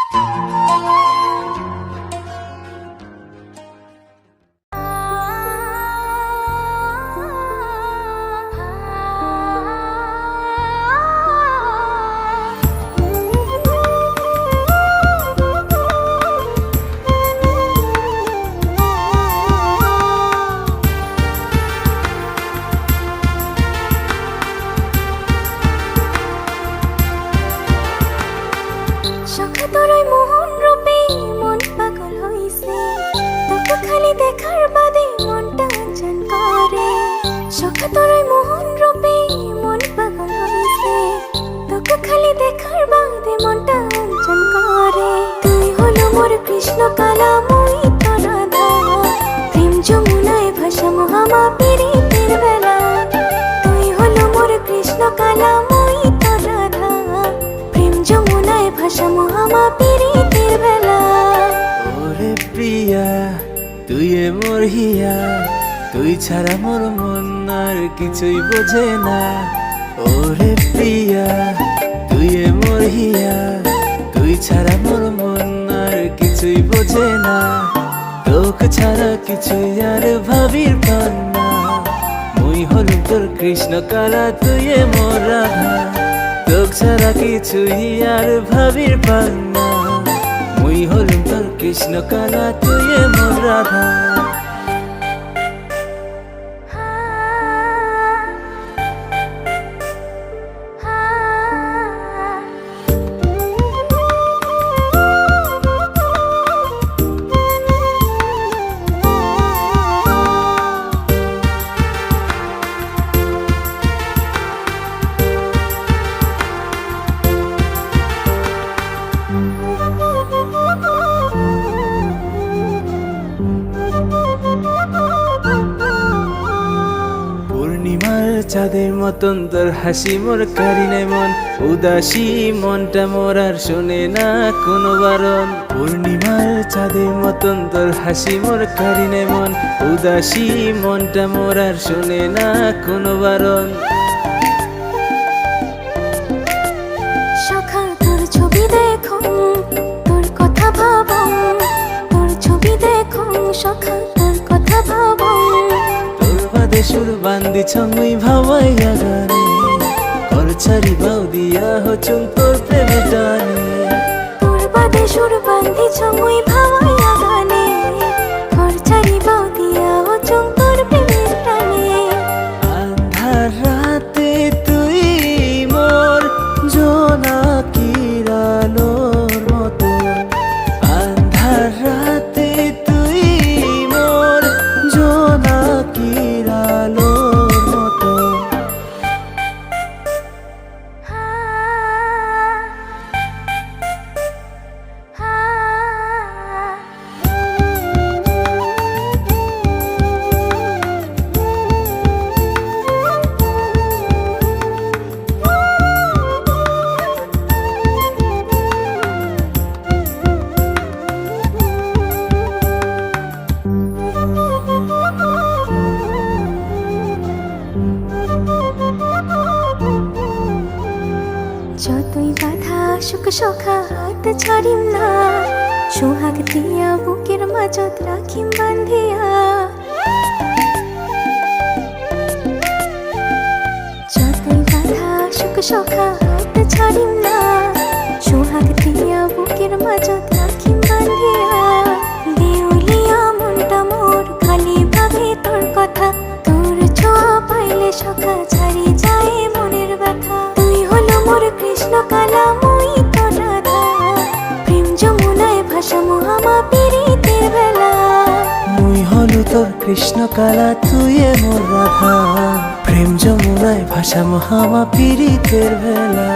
সখা তোরই মোহন রূপে মন পাগল হইছে, তোকে খালি দেখার বাদে মনটা অঞ্চন করে। সখা তোরই মোহন রূপে মন পাগল হইছে, তোকে খালি দেখার বাদে মনটা অঞ্চন করে। তুই হলো মোর কৃষ্ণ কালা মুই তো রাধা, প্রেম যমুনায় ভাসা মহামা পীড়িতের বেলা। তুই হলো মোর কৃষ্ণ কালা মুই তো রাধা, প্রেম যমুনায় ভাসা মহামা পীড়িতের বেলা। ওরে প্রিয়া তুই মোর হিয়া, তুই ছাড়া মোর মন আর কিছুই বোঝে না। ওরে প্রিয়া তুই মোর হিয়া, তুই ছাড়া মোর মন আর কিছুই বোঝে না। তোকে ছাড়া কিছুই আর ভাবির পান না। মুই হল তোর কৃষ্ণ কালা, তুই মোর রাধা, তোকে ছাড়া কিছুই আর ভাবির পান না। মুই হল তোর কৃষ্ণ কালা, তুই মোর রাধা। পূর্ণিমার চাঁদের মতন তোর হাসি মোর কারিনে মন, উদাসী মনটা মোর আর শোনে না কোনো বারণ। পূর্ণিমার চাঁদের মতন তোর হাসি মোর কারিনে মন, উদাসী মনটা মোর আর শোনে না কোনো বারণ। সখা তোর ছবি দেখো, তোর কথা ভাবো, তোর ছবি দেখো সখা তোর কথা ভাবো। তোর বাদে সুর বান্দিছ মুই ভাবাইয়া গানে, ঘর ছাড়ি বাউ দিয়া হচুন তোর প্রেমে টানে। তোর বাদে সুর বান্ধিছ মুই ভাবাইয়া গানে, ঘর ছাড়ি বাউ দিয়া হচুন তোর প্রেমের টানে। আন্ধার রাতে তুই মোর জোনাকির আলোর মতো, আন্ধার রাতে তুই মোর জোনাকির আলোর মতো। যতই বাধা আসুক সখা হাত ছাড়িম না, সোহাগ দিয়া বুকের মাঝত রাখিম বান্ধিয়া। যতই বাধা আসুক সখা হাত ছাড়িম না, সোহাগ দিয়া বুকের মাঝত রাখিম বান্ধিয়া। দেউলিয়া মনটা মোর খালি ভাবে তোর কথা, তোর ছোঁয়া পাইলে সখা ছাড়ি যায় মনের ব্যথা। তুই হলো মোর কৃষ্ণ কালা মুই তো রাধা, প্রেম যমুনায় ভাসা মহামা পীড়িতের বেলা। মুই হলো তোর কৃষ্ণ কালা, তুই মোর রাধা, প্রেম যমুনায় ভাসা মহামা পীড়িতের বেলা।